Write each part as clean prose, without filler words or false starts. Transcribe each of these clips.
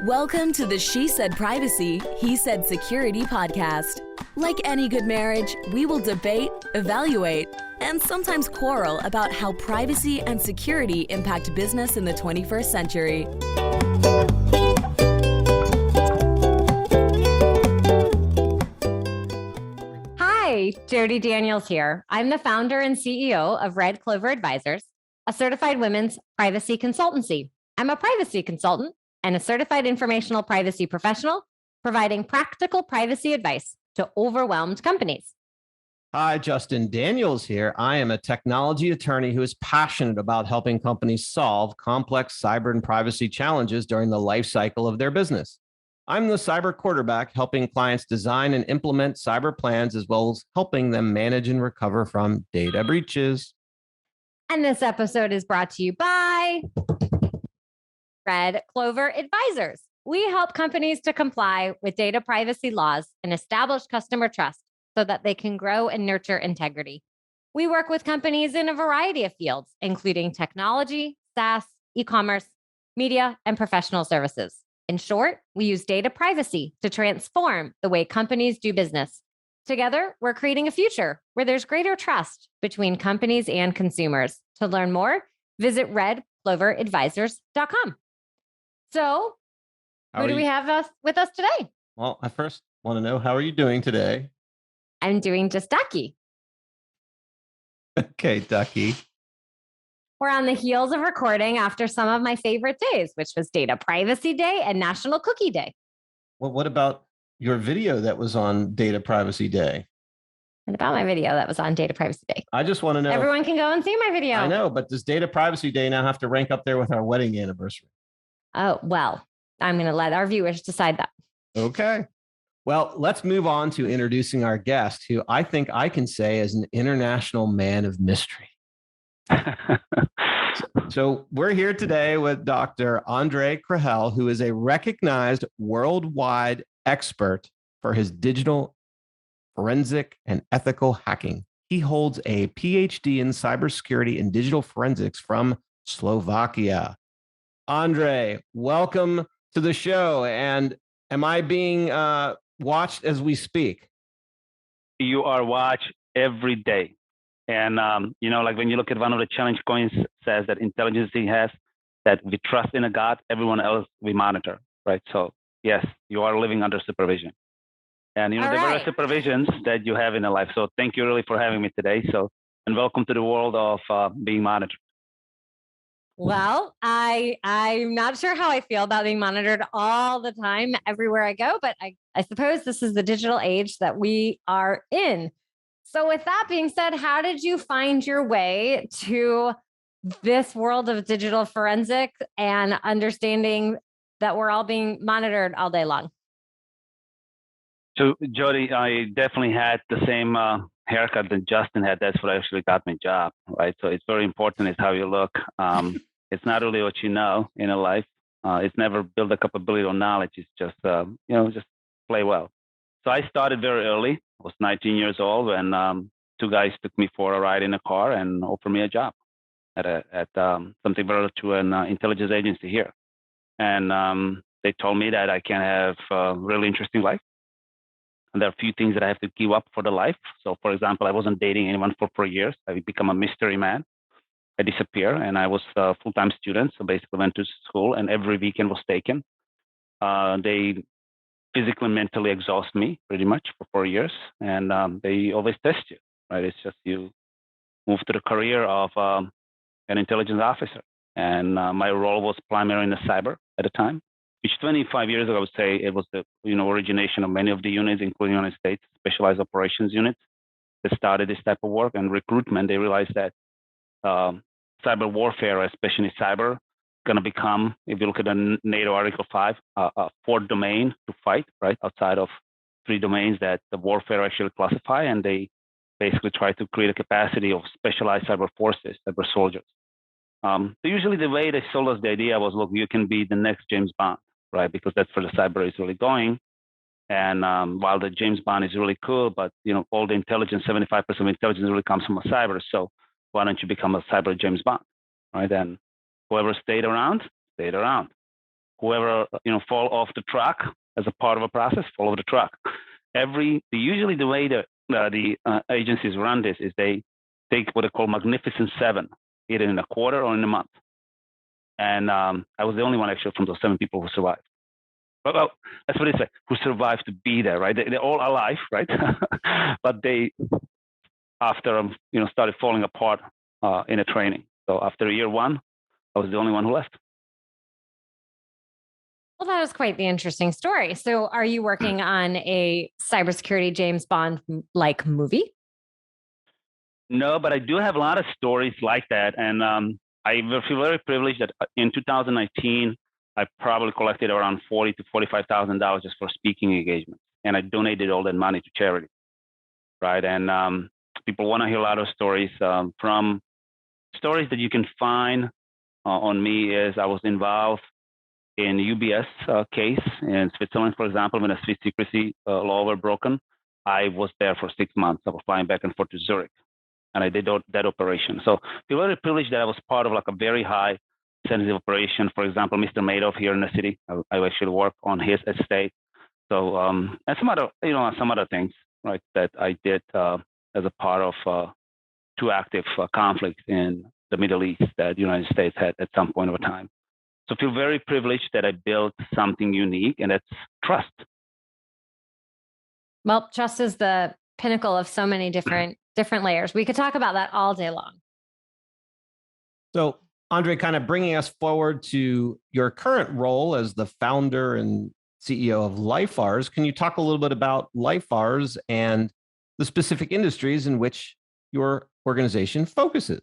Welcome to the She Said Privacy, He Said Security podcast. Like any good marriage, we will debate, evaluate, and sometimes quarrel about how privacy and security impact business in the 21st century. Hi, Jody Daniels here. I'm the founder and CEO of Clover Advisors, a certified women's privacy consultancy. I'm a privacy consultant and a certified informational privacy professional, providing practical privacy advice to overwhelmed companies. Hi, Justin Daniels here. I am a technology attorney who is passionate about helping companies solve complex cyber and privacy challenges during the life cycle of their business. I'm the cyber quarterback, helping clients design and implement cyber plans, as well as helping them manage and recover from data breaches. And this episode is brought to you by Clover Advisors. We help companies to comply with data privacy laws and establish customer trust so that they can grow and nurture integrity. We work with companies in a variety of fields, including technology, SaaS, e-commerce, media, and professional services. In short, we use data privacy to transform the way companies do business. Together, we're creating a future where there's greater trust between companies and consumers. To learn more, visit redcloveradvisors.com. So, who do we have with us today? Well, I first want to know, how are you doing today? I'm doing just ducky. Okay, ducky. We're on the heels of recording after some of my favorite days, which was Data Privacy Day and National Cookie Day. Well, what about your video that was on Data Privacy Day? And about my video that was on Data Privacy Day. I just want to know. Everyone can go and see my video. I know, but does Data Privacy Day now have to rank up there with our wedding anniversary? Oh, well, I'm going to let our viewers decide that. Okay. Well, let's move on to introducing our guest, who I think I can say is an international man of mystery. So we're here today with Dr. Ondrej Krehel, who is a recognized worldwide expert for his digital forensic and ethical hacking. He holds a PhD in cybersecurity and digital forensics from Slovakia. Ondrej, welcome to the show. And am I being watched as we speak? You are watched every day. And, like when you look at one of the challenge coins says that intelligence has, that we trust in a God, everyone else we monitor, right? So yes, you are living under supervision. And, there are supervisions that you have in a life. So thank you really for having me today. So, and welcome to the world of being monitored. Well, I'm not sure how I feel about being monitored all the time, everywhere I go, but I suppose this is the digital age that we are in. So with that being said, how did you find your way to this world of digital forensics and understanding that we're all being monitored all day long? So Jody, I definitely had the same haircut that Justin had. That's what actually got my job, right? So it's very important is how you look. It's not really what you know in a life. It's never build a capability or knowledge. It's just, just play well. So I started very early. I was 19 years old when two guys took me for a ride in a car and offered me a job at something related to an intelligence agency here. And they told me that I can have a really interesting life. And there are a few things that I have to give up for the life. So, for example, I wasn't dating anyone for 4 years. I become a mystery man. I disappear, and I was a full-time student. So basically went to school, and every weekend was taken. They physically, mentally exhaust me pretty much for 4 years. And they always test you, right? It's just you move to the career of an intelligence officer. And my role was primarily in the cyber at the time, which 25 years ago, I would say it was the origination of many of the units, including United States specialized operations units that started this type of work and recruitment. They realized that cyber warfare, especially cyber, going to become, if you look at the NATO Article 5, a fourth domain to fight, right, outside of 3 domains that the warfare actually classify, and they basically try to create a capacity of specialized cyber forces, cyber soldiers. So usually the way they sold us the idea was, look, you can be the next James Bond, right, because that's where the cyber is really going. And while the James Bond is really cool, but all the intelligence, 75% of intelligence really comes from a cyber. So why don't you become a cyber James Bond, right? And whoever stayed around, stayed around. whoever fall off the truck as a part of a process, fall off the truck. Usually the way that the agencies run this is they take what they call Magnificent Seven, either in a quarter or in a month. And I was the only one actually from those 7 people who survived. Well, that's what it is, who survived to be there, right? They're all alive, right? But they, after started falling apart in a training. So after year 1, I was the only one who left. Well, that was quite the interesting story. So are you working on a cybersecurity James Bond-like movie? No, but I do have a lot of stories like that. And I feel very privileged that in 2019, I probably collected around $40,000 to $45,000 just for speaking engagements. And I donated all that money to charity, right? And people want to hear a lot of stories. From stories that you can find on me is I was involved in UBS case in Switzerland, for example, when a Swiss secrecy law were broken. I was there for 6 months. I was flying back and forth to Zurich, and I did that operation. So I feel very privileged that I was part of like a very high sensitive operation. For example, Mr. Madoff here in the city, I actually worked on his estate. So and some other things, right, that I did as a part of 2 active conflicts in the Middle East that the United States had at some point of time. So I feel very privileged that I built something unique, and that's trust. Well, trust is the pinnacle of so many different layers. We could talk about that all day long. So, Ondrej, kind of bringing us forward to your current role as the founder and CEO of LIFARS, can you talk a little bit about LIFARS and the specific industries in which your organization focuses?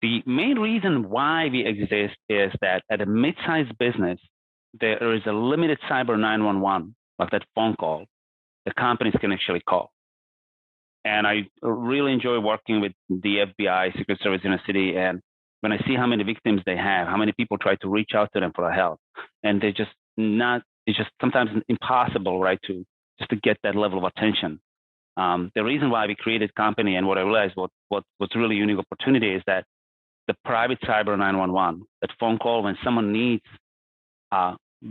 The main reason why we exist is that at a mid-sized business, there is a limited cyber 911, like that phone call, the companies can actually call. And I really enjoy working with the FBI, Secret Service in the city. And when I see how many victims they have, how many people try to reach out to them for help, and it's just sometimes impossible, right, to get that level of attention. The reason why we created the company and what I realized what's really unique opportunity is that the private cyber 911, that phone call when someone needs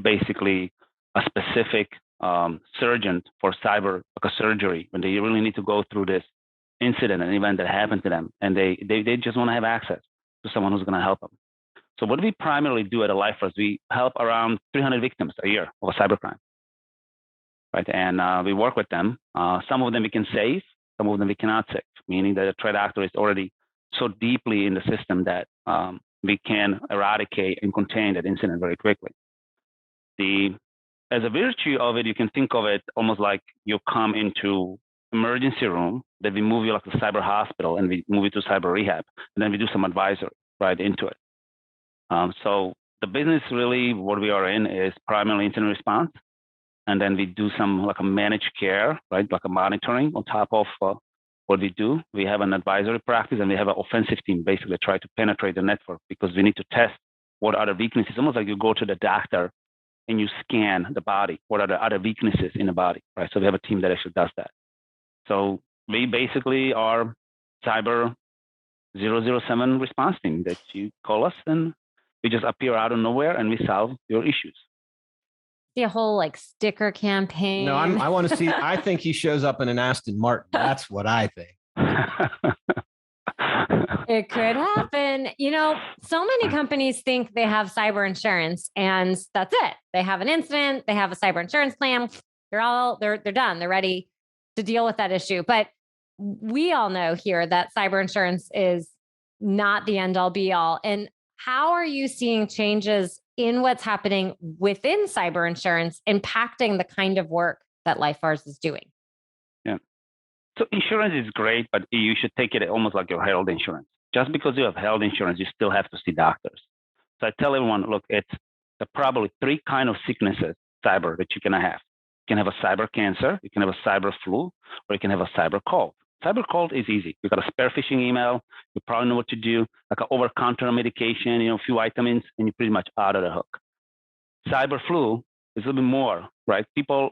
basically a specific surgeon for cyber, like a surgery, when they really need to go through this incident, an event that happened to them, and they just want to have access to someone who's going to help them. So what we primarily do at LIFARS, we help around 300 victims a year of a cybercrime, right? And we work with them. Some of them we can save, some of them we cannot save, meaning that the threat actor is already so deeply in the system that we can eradicate and contain that incident very quickly. As a virtue of it, you can think of it almost like you come into emergency room, then we move you like a cyber hospital, and we move you to cyber rehab, and then we do some advisory right into it. So the business really, what we are in is primarily incident response, and then we do some like a managed care, right, like a monitoring on top of what we do. We have an advisory practice, and we have an offensive team basically try to penetrate the network because we need to test what are the weaknesses. Almost like you go to the doctor and you scan the body. What are the other weaknesses in the body, right? So we have a team that actually does that. So we basically are cyber 007 response team that you call us, and we just appear out of nowhere and we solve your issues. The whole like sticker campaign. No, I want to see. I think he shows up in an Aston Martin. That's what I think. It could happen. So many companies think they have cyber insurance, and that's it. They have an incident, they have a cyber insurance plan. They're done. They're ready to deal with that issue. But we all know here that cyber insurance is not the end all be all. And how are you seeing changes in what's happening within cyber insurance impacting the kind of work that LIFARS is doing? Yeah. So insurance is great, but you should take it almost like your health insurance. Just because you have health insurance, you still have to see doctors. So I tell everyone, look, it's probably 3 kinds of sicknesses, cyber, that you can have. You can have a cyber cancer, you can have a cyber flu, or you can have a cyber cold. Cyber cold is easy. You got a spare phishing email, you probably know what to do, like an over-counter medication, a few vitamins, and you're pretty much out of the hook. Cyber flu is a little bit more, right? People,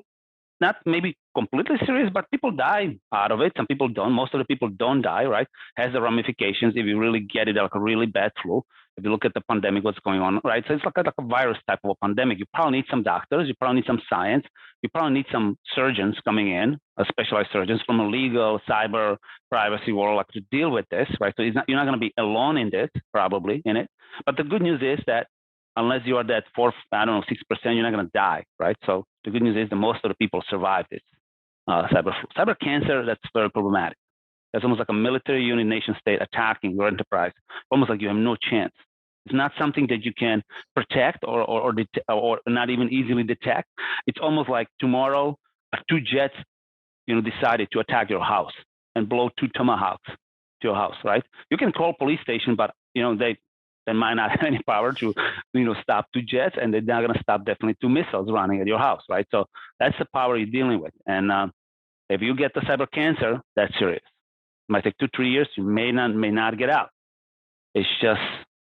not maybe completely serious, but people die out of it. Some people don't. Most of the people don't die, right? Has the ramifications if you really get it, like a really bad flu. If you look at the pandemic, what's going on, right? So it's like a virus type of a pandemic. You probably need some doctors. You probably need some science. You probably need some surgeons coming in, specialized surgeons from a legal, cyber, privacy world, like to deal with this, right? So you're not going to be alone in this, probably in it. But the good news is that unless you are that 6%, you're not going to die, right? So the good news is that most of the people survive this cyber flu. Cyber cancer, that's very problematic. That's almost like a military unit, nation state attacking your enterprise. Almost like you have no chance. It's not something that you can protect or not even easily detect. It's almost like tomorrow, 2 jets, decided to attack your house and blow 2 tomahawks to your house, right? You can call police station, but they might not have any power to, stop 2 jets, and they're not going to stop definitely 2 missiles running at your house, right? So that's the power you're dealing with. And if you get the cyber cancer, that's serious. It might take 2-3 years. You may not get out. It's just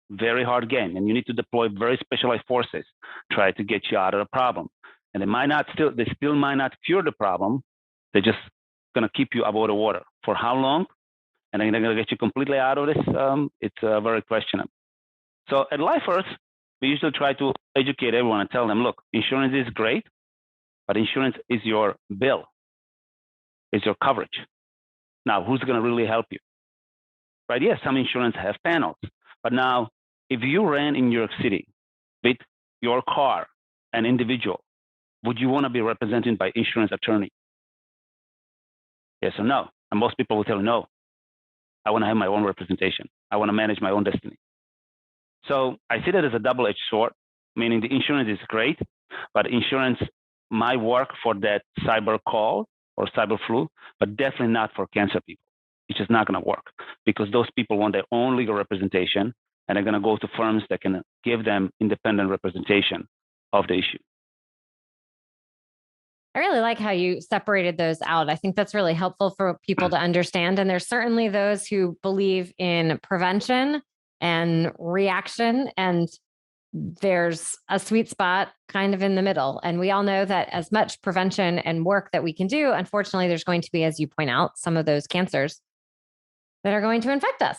very hard game, and you need to deploy very specialized forces, try to get you out of the problem. And they still might not cure the problem. They're just going to keep you above the water. For how long? And they're going to get you completely out of this. It's very questionable. So at LIFARS, we usually try to educate everyone and tell them, look, insurance is great, but insurance is your bill, it's your coverage. Now, who's going to really help you? Right? Yes, some insurance have panels, but now if you ran in New York City with your car, an individual, would you want to be represented by insurance attorney? Yes or no? And most people will tell you no. I want to have my own representation. I want to manage my own destiny. So I see that as a double-edged sword, meaning the insurance is great, but insurance might work for that cyber call or cyber flu, but definitely not for cancer people. It's just not going to work because those people want their own legal representation, and they're going to go to firms that can give them independent representation of the issue. I really like how you separated those out. I think that's really helpful for people to understand. And there's certainly those who believe in prevention and reaction, and there's a sweet spot kind of in the middle. And we all know that as much prevention and work that we can do, unfortunately, there's going to be, as you point out, some of those cancers that are going to infect us.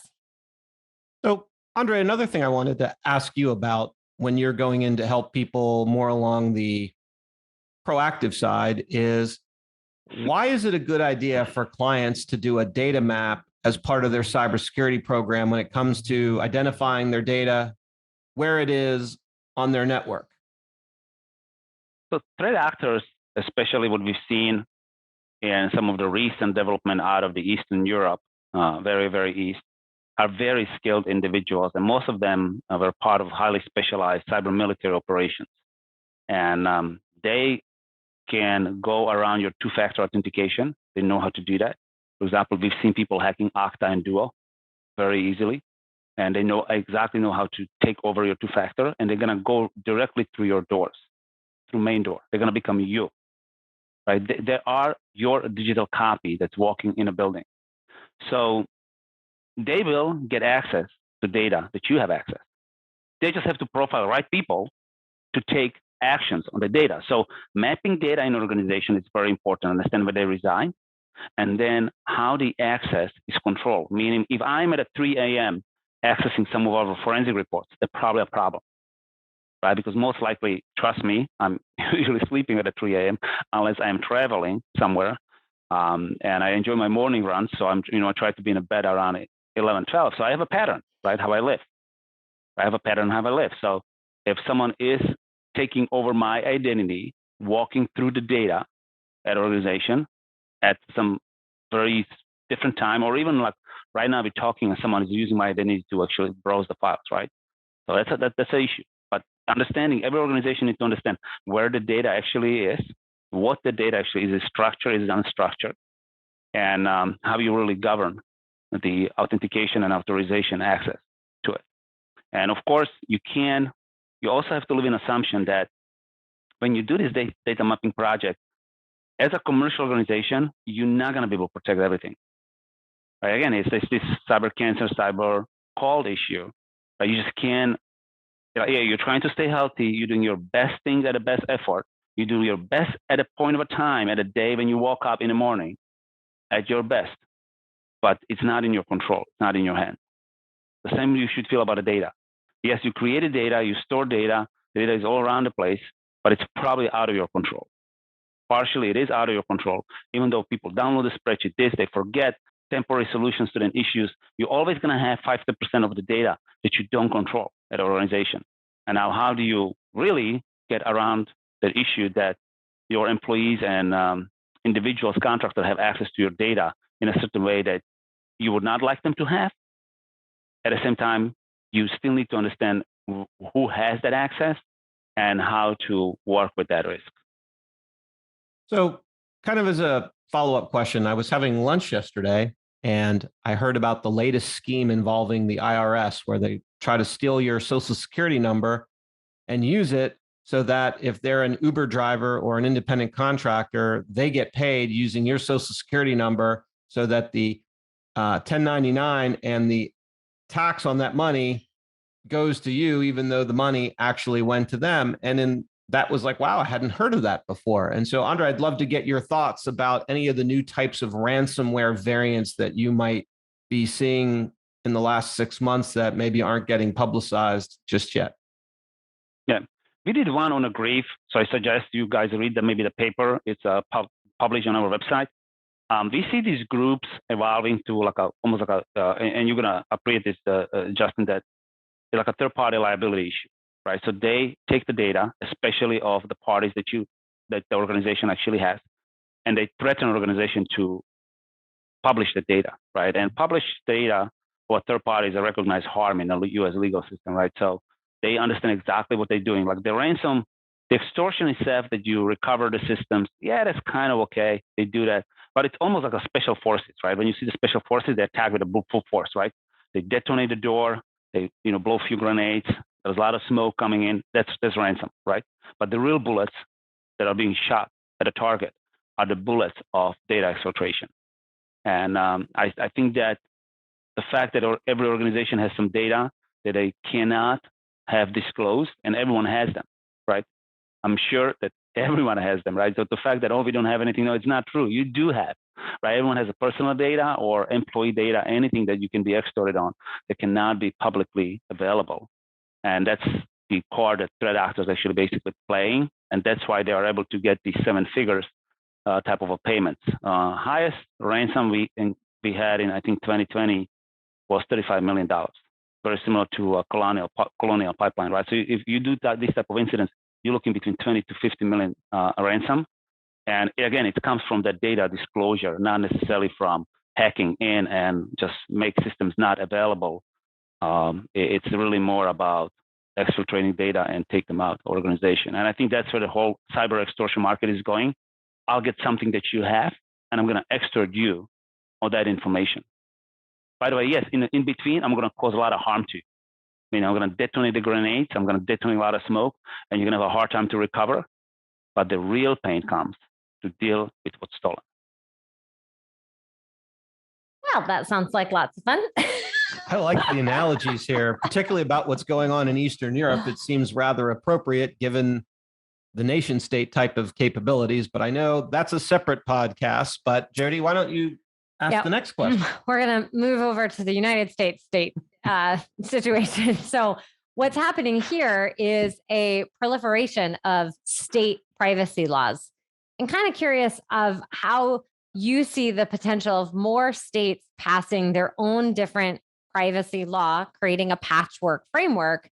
So, Ondrej, another thing I wanted to ask you about when you're going in to help people more along the proactive side is, why is it a good idea for clients to do a data map as part of their cybersecurity program when it comes to identifying their data, where it is on their network? So threat actors, especially what we've seen in some of the recent development out of the Eastern Europe, very, very east, are very skilled individuals. And most of them were part of highly specialized cyber military operations. And they can go around your 2-factor authentication. They know how to do that. For example, we've seen people hacking Okta and Duo very easily. And they exactly know how to take over your 2-factor, and they're going to go directly through your doors, through main door. They're going to become you, right? They are your digital copy that's walking in a building. So they will get access to data that you have access. They just have to profile the right people to take actions on the data. So mapping data in an organization is very important, understand where they reside, and then how the access is controlled. Meaning, if I'm at 3 a.m. accessing some of our forensic reports, that's probably a problem, right? Because most likely, trust me, I'm usually sleeping at 3 a.m. unless I'm traveling somewhere, and I enjoy my morning runs. So I try to be in bed around 11, 12. So I have a pattern, right? How I live. I have a pattern how I live. So if someone is taking over my identity, walking through the data at organization at some very different time, or even like right now we're talking and someone is using my identity to actually browse the files, right? So that's an issue. But understanding, every organization needs to understand where the data actually is, what the data actually is structured, is unstructured, and how you really govern the authentication and authorization access to it. And of course, you also have to live in assumption that when you do this data mapping project, as a commercial organization, you're not going to be able to protect everything. Right? Again, it's this cyber cancer, cyber call issue. Right? You just can't, you're trying to stay healthy, you're doing your best things at the best effort, You do your best at a point of a time, at a day when you woke up in the morning, at your best. But it's not in your control. It's not in your hand. The same you should feel about the data. Yes, you created data, you store data, the data is all around the place, but it's probably out of your control. Partially, it is out of your control. Even though people download the spreadsheet, they forget temporary solutions to the issues. You're always going to have 5% of the data that you don't control at an organization. And now, how do you really get around the issue that your employees and individuals, contractors have access to your data in a certain way that you would not like them to have? At the same time, you still need to understand who has that access and how to work with that risk. So, kind of as a follow-up question, I was having lunch yesterday and I heard about the latest scheme involving the IRS where they try to steal your social security number and use it so that if they're an Uber driver or an independent contractor, they get paid using your social security number so that the 1099 and the tax on that money goes to you, even though the money actually went to them. And then that was like, wow, I hadn't heard of that before. And so, Ondrej, I'd love to get your thoughts about any of the new types of ransomware variants that you might be seeing in the last 6 months that maybe aren't getting publicized just yet. Yeah, we did one on a grief. So I suggest you guys read maybe the paper. It's published on our website. We see these groups evolving to almost like and you're going to appreciate this, Justin, that it's like a third-party liability issue. Right, so they take the data, especially of the parties that the organization actually has, and they threaten an organization to publish the data, right? And publish data for third parties a recognized harm in the U.S. legal system, right? So they understand exactly what they're doing. Like the extortion itself that you recover the systems, yeah, that's kind of okay. They do that, but it's almost like a special forces, right? When you see the special forces, they attack with a full force, right? They detonate the door, they blow a few grenades. There's a lot of smoke coming in. That's ransom, right? But the real bullets that are being shot at a target are the bullets of data exfiltration. And I think that the fact that every organization has some data that they cannot have disclosed, and everyone has them, right? I'm sure that everyone has them, right? So the fact that, we don't have anything, no, it's not true. You do have, right? Everyone has a personal data or employee data, anything that you can be extorted on that cannot be publicly available. And that's the part that threat actors actually basically playing. And that's why they are able to get these 7 figures type of a payments. Highest ransom we had in, I think, 2020 was $35 million. Very similar to a colonial pipeline, right? So if you do this type of incidents, you're looking between 20 to 50 million ransom. And again, it comes from that data disclosure, not necessarily from hacking in and just make systems not available. It's really more about exfiltrating data and take them out of organization. And I think that's where the whole cyber extortion market is going. I'll get something that you have, and I'm going to extort you on that information. By the way, yes, in between, I'm going to cause a lot of harm to you. I'm going to detonate the grenades. I'm going to detonate a lot of smoke, and you're going to have a hard time to recover. But the real pain comes to deal with what's stolen. Well, that sounds like lots of fun. I like the analogies here, particularly about what's going on in Eastern Europe. It seems rather appropriate given the nation state type of capabilities, but I know that's a separate podcast. But Jody, why don't you ask the next question? We're going to move over to the United States state situation. So what's happening here is a proliferation of state privacy laws. And kind of curious of how you see the potential of more states passing their own different privacy law, creating a patchwork framework,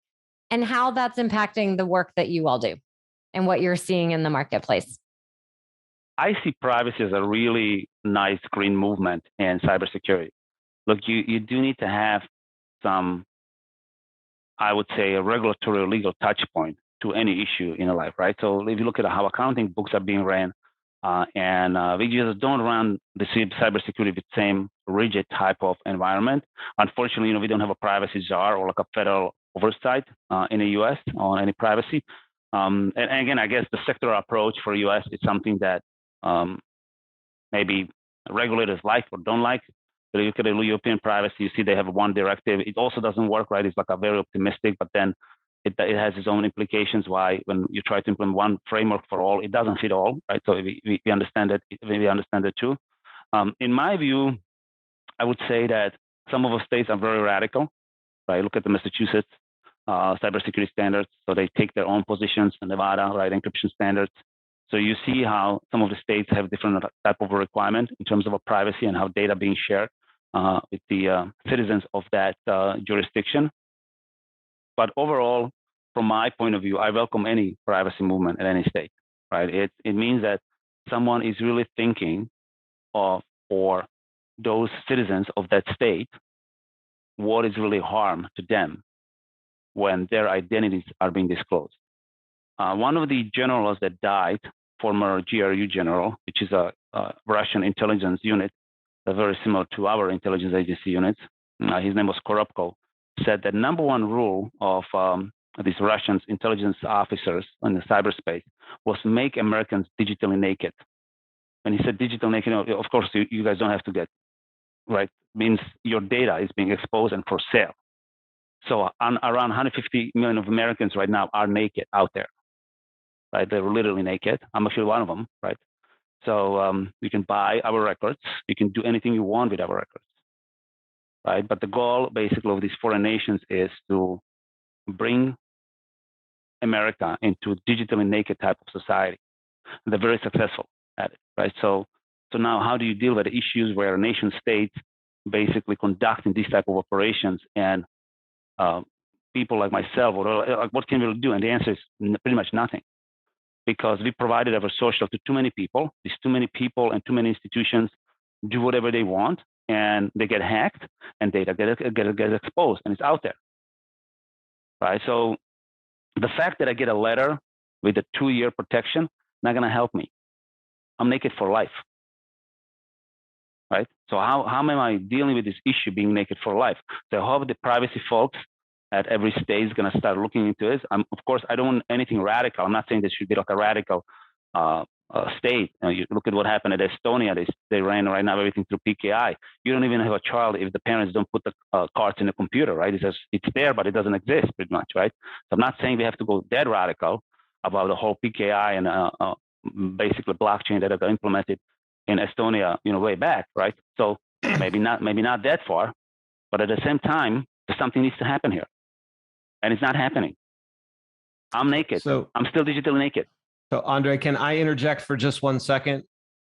and how that's impacting the work that you all do and what you're seeing in the marketplace. I see privacy as a really nice green movement in cybersecurity. Look, you do need to have some, I would say, a regulatory or legal touch point to any issue in your life, right? So if you look at how accounting books are being ran, and we just don't run the cybersecurity with the same rigid type of environment. Unfortunately, we don't have a privacy czar or like a federal oversight in the U.S. on any privacy. And again, I guess the sectoral approach for U.S. is something that maybe regulators like or don't like. But if you look at the European privacy, you see they have one directive. It also doesn't work, right? It's like a very optimistic, but then it has its own implications. Why, when you try to implement one framework for all, it doesn't fit all, right? So we understand that. We understand it too. In my view, I would say that some of the states are very radical, right? Look at the Massachusetts cybersecurity standards. So they take their own positions. In Nevada, right, encryption standards. So you see how some of the states have different type of a requirement in terms of a privacy and how data being shared with the citizens of that jurisdiction. But overall, from my point of view, I welcome any privacy movement in any state, right? It means that someone is really thinking of, for those citizens of that state, what is really harm to them when their identities are being disclosed. One of the generals that died, former GRU general, which is a Russian intelligence unit, very similar to our intelligence agency units, his name was Korobko, said that number one rule of these Russian intelligence officers in the cyberspace was make Americans digitally naked. When he said digital naked, of course, you guys don't have to get, right? Means your data is being exposed and for sale. So around 150 million of Americans right now are naked out there, right? They're literally naked. I'm actually one of them, right? So you can buy our records. You can do anything you want with our records, right? But the goal basically of these foreign nations is to bring America into a digitally naked type of society. And they're very successful at it, right? So now how do you deal with the issues where nation states basically conducting these type of operations and people like myself, what can we do? And the answer is pretty much nothing, because we provided our social to too many people. These too many people and too many institutions do whatever they want, and they get hacked, and data get exposed, and it's out there, right? So the fact that I get a letter with a 2-year protection not going to help me. I'm naked for life, right? So how am I dealing with this issue being naked for life? So I hope the privacy folks at every state is going to start looking into this. Of course, I don't want anything radical. I'm not saying this should be like a radical state. You look at what happened at Estonia. They ran right now everything through PKI. You don't even have a child if the parents don't put the cards in the computer, right? It's there, but it doesn't exist pretty much, right? So I'm not saying we have to go that radical about the whole PKI and basically blockchain that got implemented in Estonia, way back, right? So maybe not that far, but at the same time, something needs to happen here, and it's not happening. I'm naked. So I'm still digitally naked. So Ondrej, can I interject for just 1 second?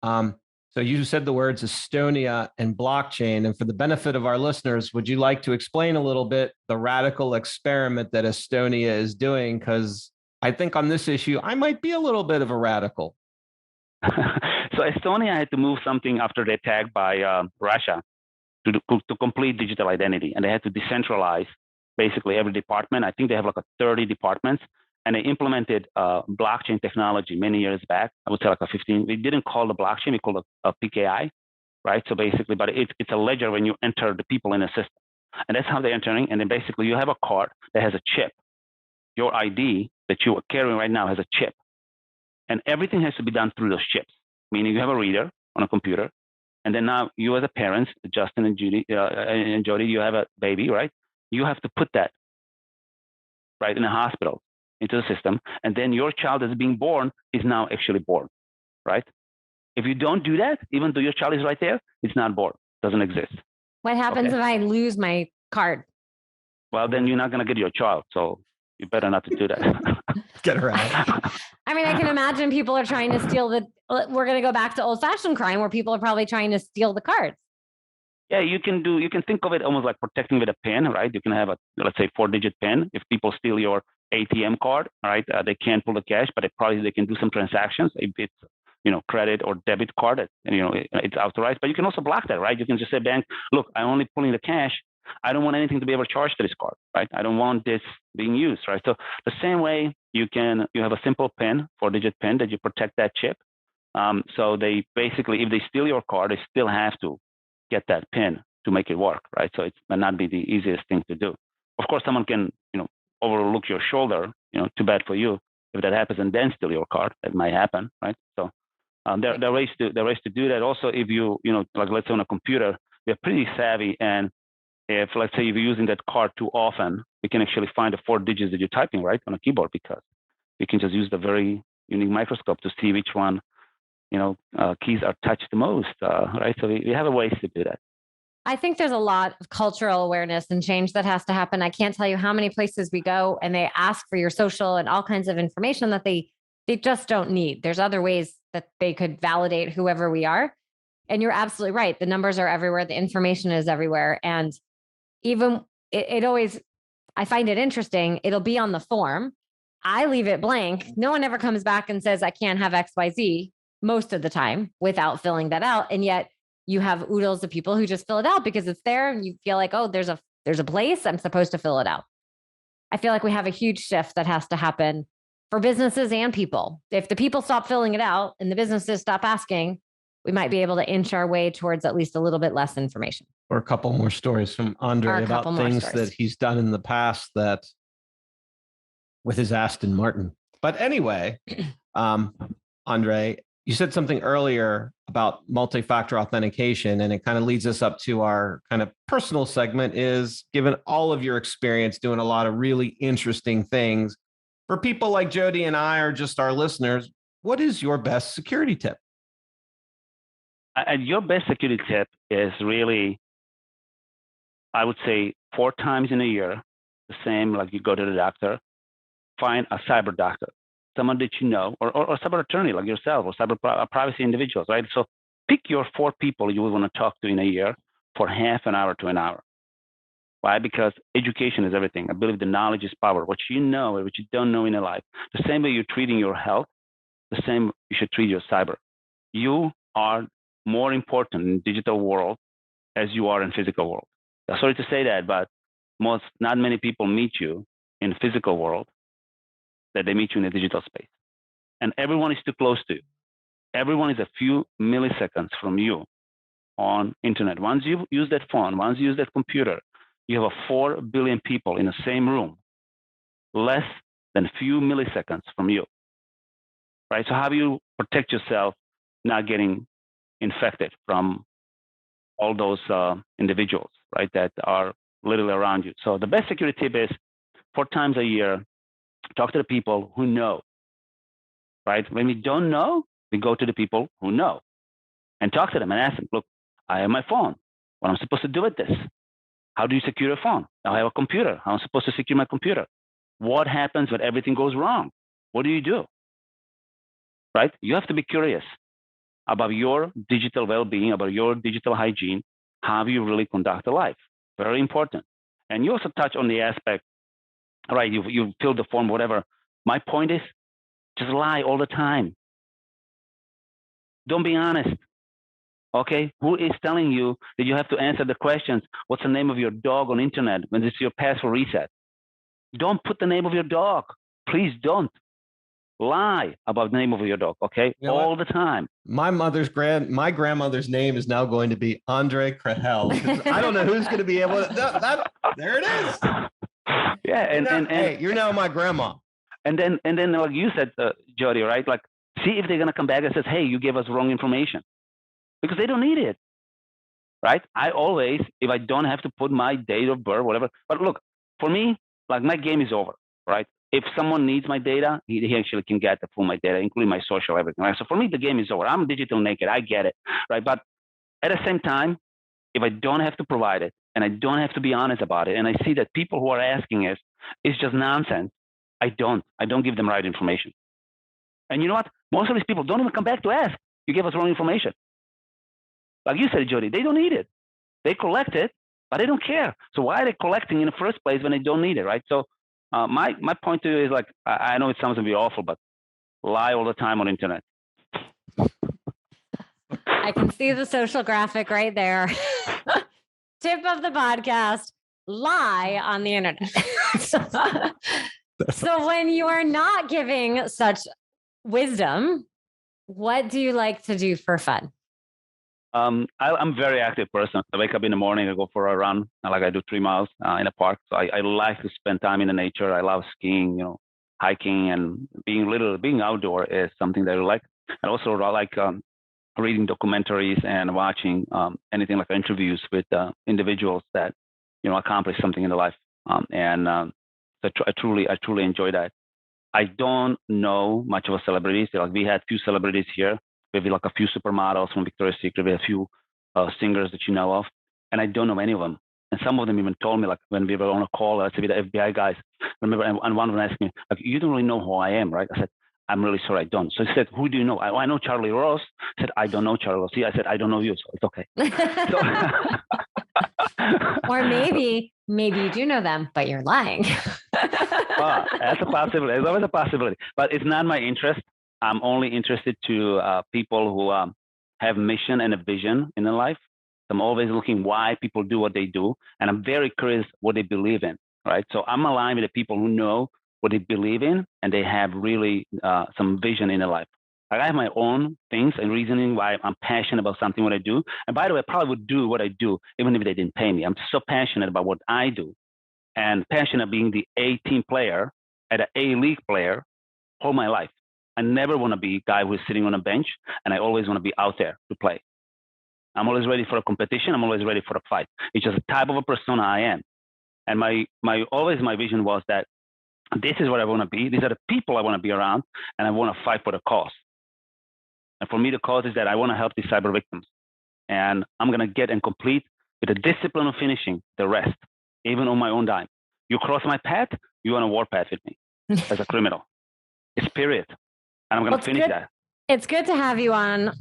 So you said the words Estonia and blockchain, and for the benefit of our listeners, would you like to explain a little bit the radical experiment that Estonia is doing? Because I think on this issue, I might be a little bit of a radical. So Estonia had to move something after the attack by Russia to complete digital identity, and they had to decentralize basically every department. I think they have like 30 departments, and they implemented blockchain technology many years back. I would say like 15. We didn't call it blockchain; we called it a PKI, right? So basically, but it's a ledger when you enter the people in a system, and that's how they're entering. And then basically, you have a card that has a chip. Your ID that you are carrying right now has a chip, and everything has to be done through those chips. Meaning, you have a reader on a computer. And then now you as a parent, Justin and Judy and Jody, you have a baby, right? You have to put that right in a hospital into the system. And then your child that's being born is now actually born, right? If you don't do that, even though your child is right there, it's not born, doesn't exist. What happens if I lose my card? Well, then you're not going to get your child. So you better not to do that. Get her out. I mean, I can imagine people are trying to steal we're going to go back to old fashioned crime where people are probably trying to steal the cards. Yeah, you can think of it almost like protecting with a pin, right? You can have let's say 4-digit pin. If people steal your ATM card, right, they can't pull the cash, but they can do some transactions. If it's, credit or debit card, it's authorized, but you can also block that, right? You can just say, bank, look, I'm only pulling the cash. I don't want anything to be ever charged to this card, right? I don't want this being used, right? So the same way you have a simple pin, 4-digit pin that you protect that chip. So they basically, if they steal your card, they still have to get that pin to make it work, right? So it might not be the easiest thing to do. Of course, someone can, overlook your shoulder, too bad for you if that happens, and then steal your card. That might happen, right? So there are ways to do that. Also, if you, like let's say on a computer, they're pretty savvy, and if, let's say, you're using that card too often, we can actually find the 4 digits that you're typing, right, on a keyboard, because we can just use the very unique microscope to see which one, keys are touched the most, right? So we have a ways to do that. I think there's a lot of cultural awareness and change that has to happen. I can't tell you how many places we go and they ask for your social and all kinds of information that they just don't need. There's other ways that they could validate whoever we are. And you're absolutely right. The numbers are everywhere. The information is everywhere. And even it always, I find it interesting. It'll be on the form. I leave it blank. No one ever comes back and says, I can't have XYZ most of the time without filling that out. And yet you have oodles of people who just fill it out because it's there and you feel like, oh, there's a place I'm supposed to fill it out. I feel like we have a huge shift that has to happen for businesses and people. If the people stop filling it out and the businesses stop asking, we might be able to inch our way towards at least a little bit less information. Or a couple more stories from Ondrej about things that he's done in the past that with his Aston Martin. But anyway, Ondrej, you said something earlier about multi-factor authentication, and it kind of leads us up to our kind of personal segment is, given all of your experience doing a lot of really interesting things, for people like Jody and I, or just our listeners, what is your best security tip? And your best security tip is really, I would say, 4 times in a year, the same like you go to the doctor, find a cyber doctor, someone that you know, or cyber attorney like yourself, or cyber privacy individuals, right? So pick your 4 people you would want to talk to in a year for half an hour to an hour. Why? Because education is everything. I believe the knowledge is power. What you know and what you don't know in your life, the same way you're treating your health, the same you should treat your cyber. You are more important in digital world as you are in physical world. Sorry to say that, but not many people meet you in physical world that they meet you in the digital space. And everyone is too close to you. Everyone is a few milliseconds from you on internet. Once you use that phone, once you use that computer, you have 4 billion people in the same room, less than a few milliseconds from you, right? So how do you protect yourself not getting infected from all those individuals, right, that are literally around you? So the best security tip is 4 times a year, talk to the people who know, right? When we don't know, we go to the people who know and talk to them and ask them, look, I have my phone. What am I supposed to do with this? How do you secure a phone? I have a computer. How am I supposed to secure my computer? What happens when everything goes wrong? What do you do? Right? You have to be curious about your digital well-being, about your digital hygiene, how you really conduct a life. Very important. And you also touch on the aspect, right, you filled the form, whatever. My point is, just lie all the time. Don't be honest. Okay? Who is telling you that you have to answer the questions, what's the name of your dog on internet when it's your password reset? Don't put the name of your dog. Please don't. Lie about the name of your dog, okay? You know all the time. My grandmother's name is now going to be Ondrej Krehel. I don't know who's going to be able to. There it is. Yeah, and hey, you're now my grandma. And then like you said, Jody, right? Like, see if they're going to come back and says, hey, you gave us wrong information, because they don't need it, right? I always, if I don't have to put my date of birth, whatever. But look, for me, like, my game is over, right? If someone needs my data, he actually can get the full my data, including my social, everything. Right? So for me, the game is over. I'm digital naked. I get it, right? But at the same time, if I don't have to provide it and I don't have to be honest about it, and I see that people who are asking it's just nonsense, I don't give them right information. And you know what? Most of these people don't even come back to ask. You gave us wrong information. Like you said, Jody, they don't need it. They collect it, but they don't care. So why are they collecting in the first place when they don't need it, right? So my point to you is, like, I know it sounds a bit awful, but lie all the time on internet. I can see the social graphic right there. Tip of the podcast: lie on the internet. So when you are not giving such wisdom, what do you like to do for fun? I'm a very active person. I wake up in the morning, I go for a run. Like, I do 3 miles in a park. So I like to spend time in the nature. I love skiing, hiking, and being outdoor is something that I like. I also like reading documentaries and watching anything like interviews with individuals that accomplish something in the life. So I truly enjoy that. I don't know much of a celebrities. Like we had few celebrities here, maybe like a few supermodels from Victoria's Secret, we had a few singers that you know of, and I don't know any of them. And some of them even told me, like when we were on a call, I said with the FBI guys, remember, and one of them asked me, like, you don't really know who I am, right? I said, I'm really sorry, I don't. So he said, who do you know? I know Charlie Ross. I said, I don't know Charlie Ross. I said, I don't know you, so it's okay. Or maybe you do know them, but you're lying. That's a possibility. It's always a possibility. But it's not my interest. I'm only interested to people who have mission and a vision in their life. I'm always looking why people do what they do. And I'm very curious what they believe in, right? So I'm aligned with the people who know what they believe in, and they have really some vision in their life. Like I have my own things and reasoning why I'm passionate about something, what I do. And by the way, I probably would do what I do even if they didn't pay me. I'm so passionate about what I do, and passionate being the A-team player at an A-league player all my life. I never want to be a guy who's sitting on a bench, and I always want to be out there to play. I'm always ready for a competition. I'm always ready for a fight. It's just a type of a persona I am. And my vision was that this is what I want to be. These are the people I want to be around, and I want to fight for the cause. And for me, the cause is that I want to help these cyber victims. And I'm going to get and complete with the discipline of finishing the rest, even on my own dime. You cross my path, you're on a war path with me as a criminal. It's period. And I'm going to finish that. It's good to have you on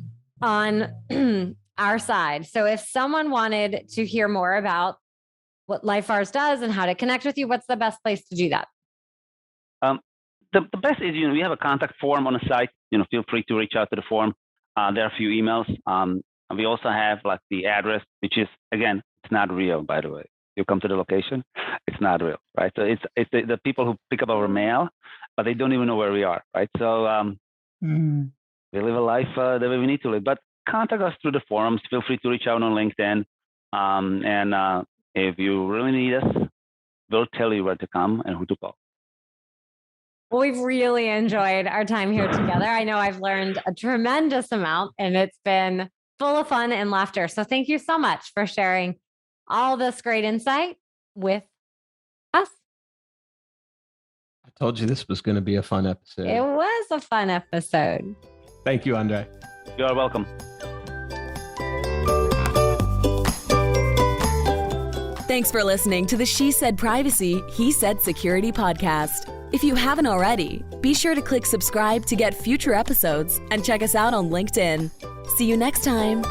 our side. So if someone wanted to hear more about what LIFARS does and how to connect with you, what's the best place to do that? The best is, we have a contact form on the site. Feel free to reach out to the form. There are a few emails. We also have like the address, which is, again, it's not real, by the way. You come to the location, it's not real, right? So it's the people who pick up our mail, but they don't even know where we are, right? So we live a life the way we need to live. But contact us through the forums. Feel free to reach out on LinkedIn. And if you really need us, we'll tell you where to come and who to call. Well, we've really enjoyed our time here together. I know I've learned a tremendous amount, and it's been full of fun and laughter. So thank you so much for sharing all this great insight with us. I told you this was going to be a fun episode. It was a fun episode. Thank you, Ondrej. You're welcome. Thanks for listening to the She Said Privacy, He Said Security podcast. If you haven't already, be sure to click subscribe to get future episodes and check us out on LinkedIn. See you next time.